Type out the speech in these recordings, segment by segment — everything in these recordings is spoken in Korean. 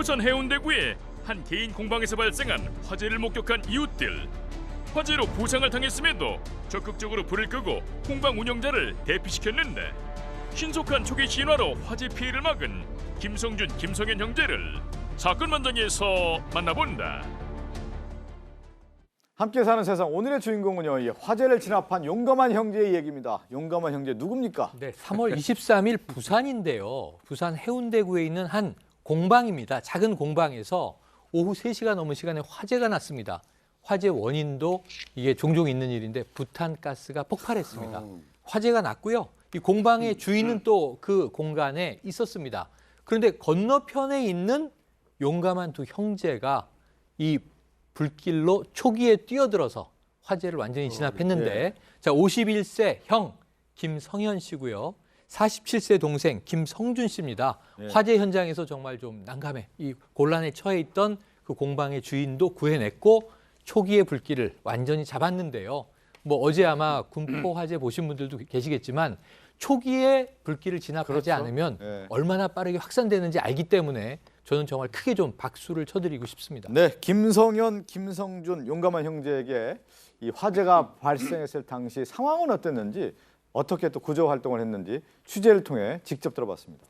부산 해운대구의 한 개인 공방에서 발생한 화재를 목격한 이웃들. 화재로 부상을 당했음에도 적극적으로 불을 끄고 공방 운영자를 대피시켰는데 신속한 초기 진화로 화재 피해를 막은 김성준, 김성현 형제를 사건 현장에서 만나본다. 함께 사는 세상 오늘의 주인공은요, 이 화재를 진압한 용감한 형제의 얘기입니다. 용감한 형제 누굽니까? 네, 3월 23일 부산인데요. 부산 해운대구에 있는 한 공방입니다. 작은 공방에서 오후 3시가 넘은 시간에 화재가 났습니다. 화재 원인도 이게 종종 있는 일인데 부탄가스가 폭발했습니다. 화재가 났고요. 이 공방의 주인은 또 그 공간에 있었습니다. 그런데 건너편에 있는 용감한 두 형제가 이 불길로 초기에 뛰어들어서 화재를 완전히 진압했는데 자, 51세 형 김성현 씨고요. 47세 동생 김성준 씨입니다. 화재 현장에서 정말 좀 난감해 이 곤란에 처해 있던 그 공방의 주인도 구해냈고 초기의 불길을 완전히 잡았는데요. 뭐 어제 아마 군포 화재 보신 분들도 계시겠지만 초기에 불길을 진압하지 않으면 얼마나 빠르게 확산되는지 알기 때문에 저는 정말 크게 좀 박수를 쳐드리고 싶습니다. 네, 김성현, 김성준 용감한 형제에게 이 화재가 발생했을 당시 상황은 어땠는지, 어떻게 또 구조 활동을 했는지 취재를 통해 직접 들어봤습니다.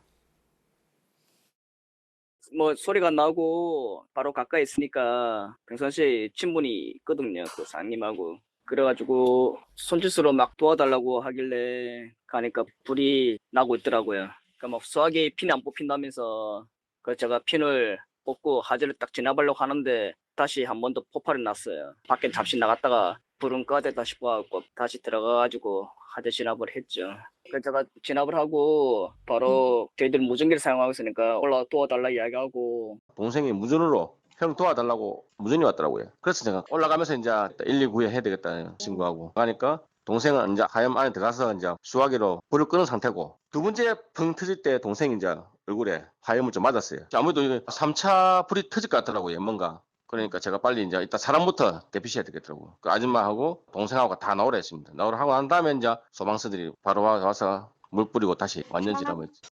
뭐 소리가 나고 바로 가까이 있으니까 평상시에 친분이 있거든요, 그 사장님하고. 그래가지고 손짓으로 막 도와달라고 하길래 가니까 불이 나고 있더라고요. 그러니까 막 수화기 핀이 안 뽑힌다면서 그 제가 핀을 뽑고 화재를 딱 진압하려고 하는데 다시 한 번 더 폭발이 났어요. 밖에 잠시 나갔다가 불은 꺼야 되다 싶어갖고 다시 들어가가지고 화재 진압을 했죠. 그래서 제가 진압을 하고 바로 저희들 무전기를 사용하고 있으니까 올라와 도와달라 이야기하고 동생이 무전으로 형 도와달라고 무전이 왔더라고요. 그래서 제가 올라가면서 이제 119에 해야 되겠다 신고하고 가니까 동생은 이제 하염 안에 들어가서 이제 수화기로 불을 끄는 상태고 두 번째 펑 터질 때 동생이 이제 얼굴에 화염을 좀 맞았어요. 아무래도 3차 불이 터질 것 같더라고요, 뭔가. 그러니까 제가 빨리 이제 일단 사람부터 대피시해야 되겠더라고요. 그 아줌마하고 동생하고 다 나오라 했습니다. 나오라 하고 난 다음에 이제 소방서들이 바로 와서 물 뿌리고 다시 완전 진압을 했죠.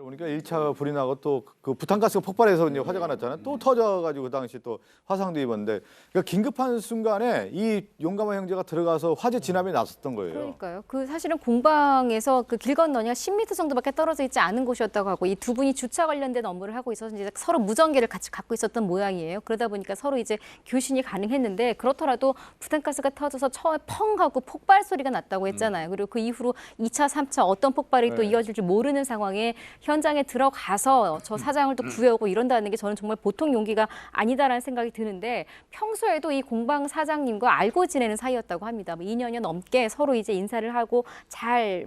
보니까 1차 불이 나고 또 그 부탄가스가 폭발해서 이제 화재가 났잖아요. 또 터져가지고 그 당시 또 화상도 입었는데, 그러니까 긴급한 순간에 이 용감한 형제가 들어가서 화재 진압이 났었던 거예요. 그러니까요. 그 사실은 공방에서 그 길 건너니까 10m 정도밖에 떨어져 있지 않은 곳이었다고 하고 이 두 분이 주차 관련된 업무를 하고 있어서 이제 서로 무전기를 같이 갖고 있었던 모양이에요. 그러다 보니까 서로 이제 교신이 가능했는데 그렇더라도 부탄가스가 터져서 처음에 펑 하고 폭발 소리가 났다고 했잖아요. 그리고 그 이후로 2차, 3차 어떤 폭발이 또 이어질지 모르는 상황에 현장에 들어가서 저 사장을 또 구해오고 이런다는 게 저는 정말 보통 용기가 아니다라는 생각이 드는데 평소에도 이 공방 사장님과 알고 지내는 사이였다고 합니다. 뭐 2년여 넘게 서로 이제 인사를 하고 잘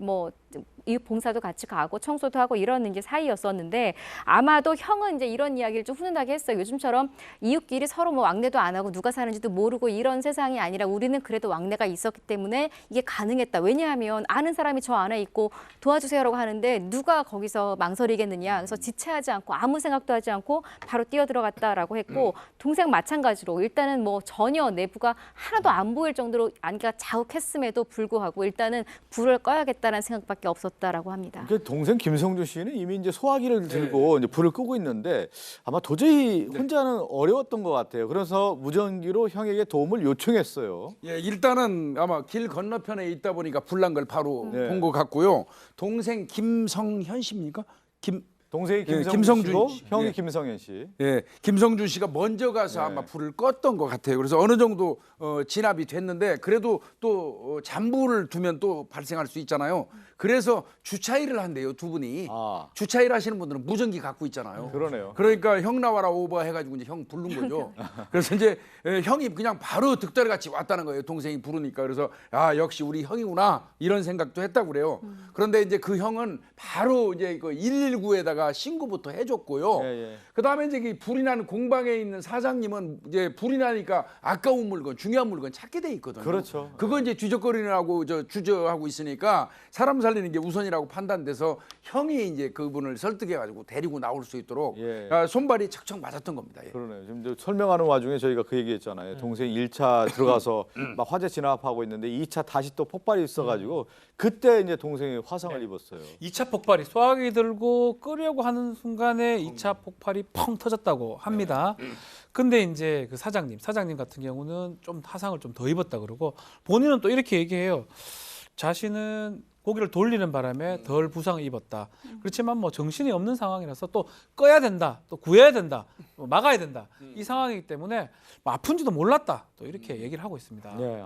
이 봉사도 같이 가고 청소도 하고 이런 이제 사이였었는데 아마도 형은 이제 이런 이야기를 좀 훈훈하게 했어요. 요즘처럼 이웃끼리 서로 뭐 왕래도 안 하고 누가 사는지도 모르고 이런 세상이 아니라 우리는 그래도 왕래가 있었기 때문에 이게 가능했다. 왜냐하면 아는 사람이 저 안에 있고 도와주세요라고 하는데 누가 거기서 망설이겠느냐. 그래서 지체하지 않고 아무 생각도 하지 않고 바로 뛰어들어갔다라고 했고 동생 마찬가지로 일단은 뭐 전혀 내부가 하나도 안 보일 정도로 안개가 자욱했음에도 불구하고 일단은 불을 꺼야겠다는 생각밖에 없었다라고 합니다. 그 동생 김성준 씨는 이미 이제 소화기를 들고 이제 불을 끄고 있는데 아마 도저히 혼자는 어려웠던 것 같아요. 그래서 무전기로 형에게 도움을 요청했어요. 예, 일단은 아마 길 건너편에 있다 보니까 불난 걸 바로 본 것 같고요. 동생 김성현 씨입니까? 동생이 예, 김성준 씨고 씨. 형이 예. 김성현 씨. 예, 김성준 씨가 먼저 가서 아마 불을 껐던 것 같아요. 그래서 어느 정도 진압이 됐는데 그래도 또 잠불을 두면 또 발생할 수 있잖아요. 그래서 주차일을 한대요, 두 분이. 주차일 하시는 분들은 무전기 갖고 있잖아요. 그러네요. 그러니까 형 나와라 오버 해가지고 이제 형 부른 거죠. 그래서 이제 형이 그냥 바로 득달같이 왔다는 거예요. 동생이 부르니까. 그래서 아 역시 우리 형이구나 이런 생각도 했다고 그래요. 그런데 이제 그 형은 바로 이제 그 119에다가 신고부터 해줬고요. 그다음에 이제 그 불이 나는 공방에 있는 사장님은 이제 불이 나니까 아까운 물건, 중요한 물건 찾게 돼 있거든요. 그렇죠. 그거 이제 뒤적거리느라고 주저하고 있으니까 사람 살리는 게 우선이라고 판단돼서 형이 이제 그분을 설득해가지고 데리고 나올 수 있도록 손발이 척척 맞았던 겁니다. 예. 그러네요. 지금 설명하는 와중에 저희가 그 얘기했잖아요. 동생이 1차 들어가서 막 화재 진압하고 있는데 2차 다시 또 폭발이 있어가지고 그때 이제 동생이 화상을 입었어요. 2차 폭발이 소화기 들고 끄려고 하려고 하는 순간에 2차 폭발이 펑 터졌다고 합니다. 근데 이제 그 사장님 같은 경우는 좀 화상을 좀 더 입었다 그러고 본인은 또 이렇게 얘기해요. 자신은 고기를 돌리는 바람에 덜 부상을 입었다. 그렇지만 뭐 정신이 없는 상황이라서 또 꺼야 된다, 또 구해야 된다, 또 막아야 된다. 이 상황이기 때문에 뭐 아픈지도 몰랐다. 또 이렇게 얘기를 하고 있습니다. 네,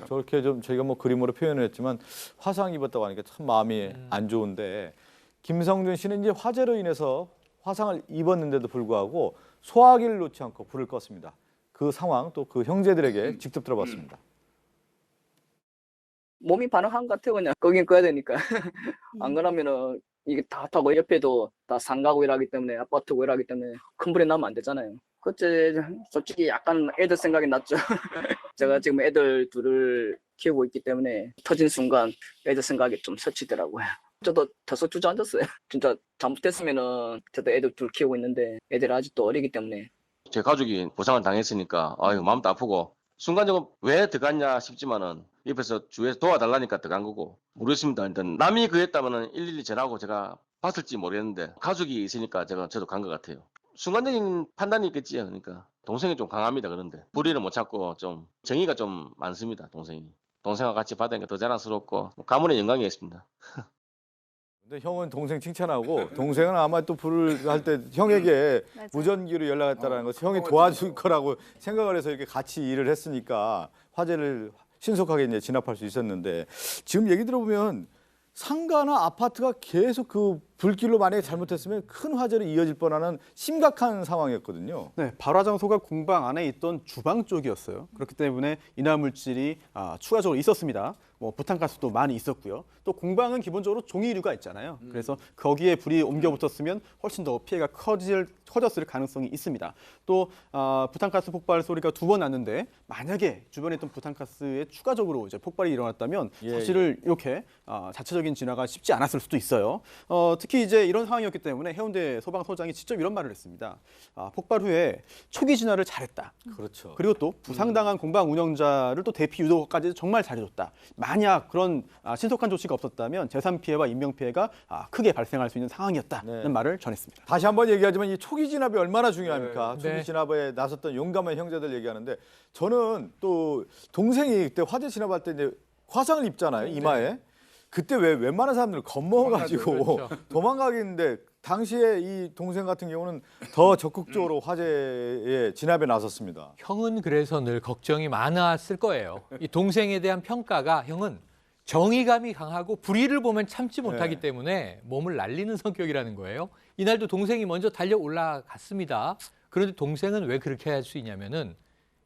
저렇게 좀 저희가 뭐 그림으로 표현했지만 화상 입었다고 하니까 참 마음이 안 좋은데 김성준 씨는 이제 화재로 인해서 화상을 입었는데도 불구하고 소화기를 놓지 않고 불을 껐습니다. 그 상황 또 그 형제들에게 직접 들어봤습니다. 몸이 반응한 것 같아요. 그냥 거긴 꺼야 되니까. 안 그러면은 이게 다 타고 옆에도 다 상가고 일하기 때문에 아파트고 일하기 때문에 큰 불이 나면 안 되잖아요. 그때 솔직히 약간 애들 생각이 났죠. 제가 지금 애들 둘을 키우고 있기 때문에 터진 순간 애들 생각이 좀 스치더라고요. 저도 더 주저앉았어요. 진짜 잘못했으면은 저도 애들 둘 키우고 있는데 애들 아직도 어리기 때문에. 제 가족이 부상을 당했으니까 아유 마음도 아프고 순간적으로 왜 들어갔냐 싶지만은 옆에서 주위에서 도와달라니까 들어간 거고 모르겠습니다. 일단 남이 그랬다면은 112 전화하고 제가 봤을지 모르겠는데 가족이 있으니까 저도 간 것 같아요. 순간적인 판단이 있겠지요. 그러니까 동생이 좀 강합니다. 그런데 불의를 못 찾고 좀 정의가 좀 많습니다. 동생과 같이 받으니까 더 자랑스럽고 가문의 영광이었습니다. 근데 형은 동생 칭찬하고 동생은 아마 또 불을 할 때 형에게 맞아요. 무전기로 연락했다라는 것을 형이 도와줄 거라고 생각을 해서 이렇게 같이 일을 했으니까 화재를 신속하게 이제 진압할 수 있었는데 지금 얘기 들어보면 상가나 아파트가 계속 그 불길로 만약에 잘못했으면 큰 화재로 이어질 뻔하는 심각한 상황이었거든요. 네, 발화 장소가 공방 안에 있던 주방 쪽이었어요. 그렇기 때문에 인화 물질이 추가적으로 있었습니다. 뭐 부탄가스도 많이 있었고요. 또 공방은 기본적으로 종이류가 있잖아요. 그래서 거기에 불이 옮겨 붙었으면 훨씬 더 피해가 커졌을 가능성이 있습니다. 또 부탄가스 폭발 소리가 2번 났는데 만약에 주변에 있던 부탄가스에 추가적으로 이제 폭발이 일어났다면 사실을 이렇게 자체적인 진화가 쉽지 않았을 수도 있어요. 특히 이제 이런 상황이었기 때문에 해운대 소방서장이 직접 이런 말을 했습니다. 폭발 후에 초기 진화를 잘했다. 그렇죠. 그리고 또 부상당한 공방 운영자를 또 대피 유도까지 정말 잘해줬다. 만약 그런 신속한 조치가 없었다면 재산 피해와 인명 피해가 크게 발생할 수 있는 상황이었다는 네. 말을 전했습니다. 다시 한번 얘기하지만 이 초기 진압이 얼마나 중요합니까? 네. 초기 진압에 나섰던 용감한 형제들 얘기하는데 저는 또 동생이 그때 화재 진압할 때 이제 화상을 입잖아요, 이마에. 그때 왜 웬만한 사람들은 겁먹어가지고 그렇죠. 도망가겠는데 당시에 이 동생 같은 경우는 더 적극적으로 화재에 진압에 나섰습니다. 형은 그래서 늘 걱정이 많았을 거예요. 이 동생에 대한 평가가 형은 정의감이 강하고 불의를 보면 참지 못하기 네. 때문에 몸을 날리는 성격이라는 거예요. 이날도 동생이 먼저 달려 올라갔습니다. 그런데 동생은 왜 그렇게 할 수 있냐면은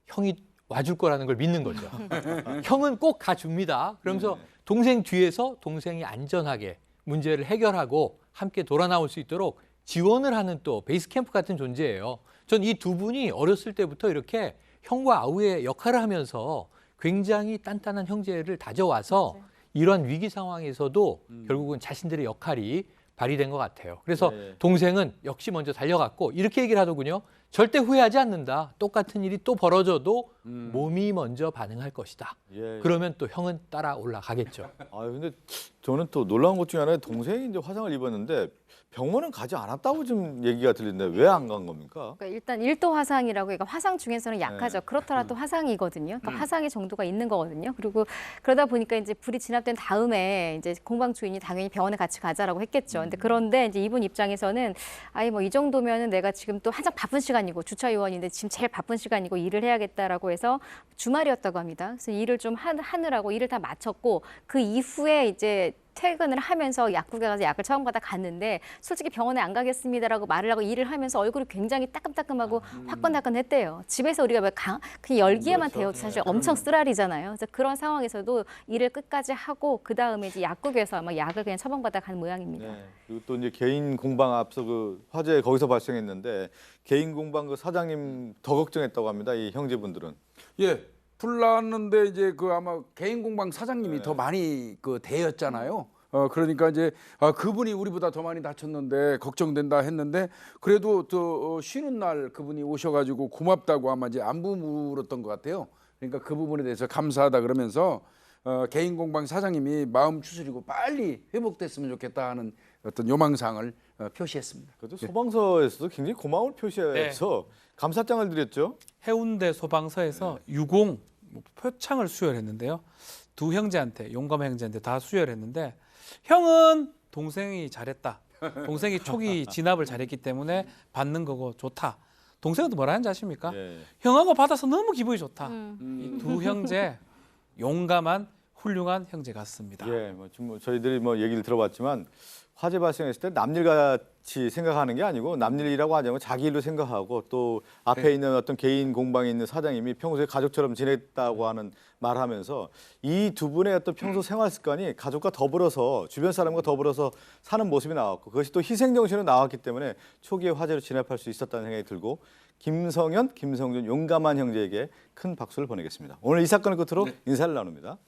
형이 와줄 거라는 걸 믿는 거죠. 형은 꼭 가줍니다. 그러면서 동생 뒤에서 동생이 안전하게 문제를 해결하고 함께 돌아 나올 수 있도록 지원을 하는 또 베이스 캠프 같은 존재예요. 전 이 두 분이 어렸을 때부터 이렇게 형과 아우의 역할을 하면서 굉장히 단단한 형제를 다져와서 이러한 위기 상황에서도 결국은 자신들의 역할이 발휘된 것 같아요. 그래서 네. 동생은 역시 먼저 달려갔고 이렇게 얘기를 하더군요. 절대 후회하지 않는다. 똑같은 일이 또 벌어져도 몸이 먼저 반응할 것이다. 예. 그러면 또 형은 따라 올라가겠죠. 아 근데 저는 또 놀라운 것 중에 하나는 동생이 이제 화상을 입었는데 병원은 가지 않았다고 좀 얘기가 들리는데 왜 안 간 겁니까? 그러니까 일단 1도 화상이라고 그러니까 화상 중에서는 약하죠. 네. 그렇더라도 화상이거든요. 그러니까 화상의 정도가 있는 거거든요. 그리고 그러다 보니까 이제 불이 진압된 다음에 이제 공방 주인이 당연히 병원에 같이 가자라고 했겠죠. 그런데 이제 이분 입장에서는 아예 뭐 이 정도면은 내가 지금 또 한창 바쁜 시간이고 주차 요원인데 지금 제일 바쁜 시간이고 일을 해야겠다라고 해서 주말이었다고 합니다. 그래서 일을 좀 하느라고 일을 다 마쳤고 그 이후에 이제 퇴근을 하면서 약국에 가서 약을 처음 받아 갔는데 솔직히 병원에 안 가겠습니다라고 말을 하고 일을 하면서 얼굴이 굉장히 따끔따끔하고 화끈화끈했대요. 집에서 우리가 그 열기에만 데워도 사실 엄청 쓰라리잖아요. 그래서 그런 상황에서도 일을 끝까지 하고 그 다음에 이제 약국에서 아마 약을 그냥 처방받아 간 모양입니다. 네. 그리고 또 이제 개인 공방 앞서 그 화재 거기서 발생했는데 개인 공방 그 사장님 더 걱정했다고 합니다. 이 형제분들은. 예, 불 났는데 이제 그 아마 개인 공방 사장님이 더 많이 그 대였잖아요. 그러니까 이제 그분이 우리보다 더 많이 다쳤는데 걱정된다 했는데 그래도 또 쉬는 날 그분이 오셔가지고 고맙다고 아마 이제 안부 물었던 것 같아요. 그러니까 그 부분에 대해서 감사하다 그러면서 개인 공방 사장님이 마음 추스리고 빨리 회복됐으면 좋겠다 하는 어떤 요망상을 표시했습니다. 그래도 소방서에서도 굉장히 고마움을 표시해서 감사장을 드렸죠. 해운대 소방서에서 유공 표창을 수여했는데요. 두 형제한테 용감한 형제한테 다 수여했는데 형은 동생이 잘했다. 동생이 초기 진압을 잘했기 때문에 받는 거고 좋다. 동생은 뭐라 하는지 아십니까? 예. 형하고 받아서 너무 기분이 좋다. 이 두 형제 용감한 훌륭한 형제 같습니다. 예, 뭐 지금 뭐 저희들이 뭐 얘기를 들어봤지만 화재 발생했을 때 남일같이 생각하는 게 아니고 남일이라고 하자면 자기 일로 생각하고 또 앞에 있는 어떤 개인 공방에 있는 사장님이 평소에 가족처럼 지냈다고 하는 말하면서 이 두 분의 어떤 평소 생활 습관이 가족과 더불어서 주변 사람과 더불어서 사는 모습이 나왔고 그것이 또 희생 정신으로 나왔기 때문에 초기에 화재를 진압할 수 있었다는 생각이 들고 김성현, 김성준 용감한 형제에게 큰 박수를 보내겠습니다. 오늘 이 사건을 끝으로 인사를 나눕니다.